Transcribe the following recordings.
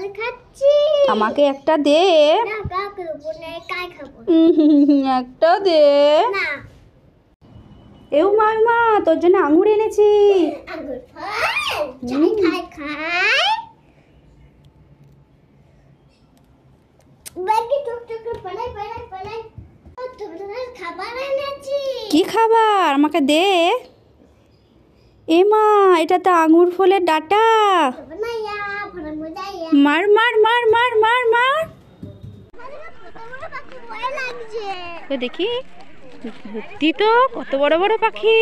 ফল খাচ্ছি। আমাকে একটা দে। না কাকে বনে কাই খাবো। একটা দে না। এও মা তোর জন্য আঙ্গুর এনেছি। আঙ্গুর ফল খাই বাকি টুকটুক ফলাই তোমাদের খাবার এনেছি। কি খাবার আমাকে দে। এ মা এটা তো আঙ্গুর ফলের ডাটা। মার মার মার মার মার মার তো দেখি সত্যি তো কত বড় বড় পাখি।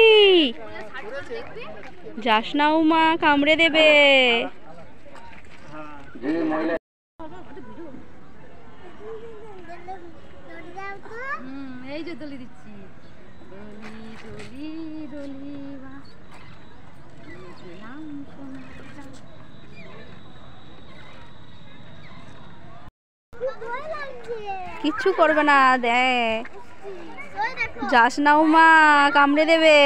যাস না উমা কামড়ে দেবে। এই যে দলি দিচ্ছি কিচ্ছু করবে না দেখ। যাস না উমা কামড়ে দেবে।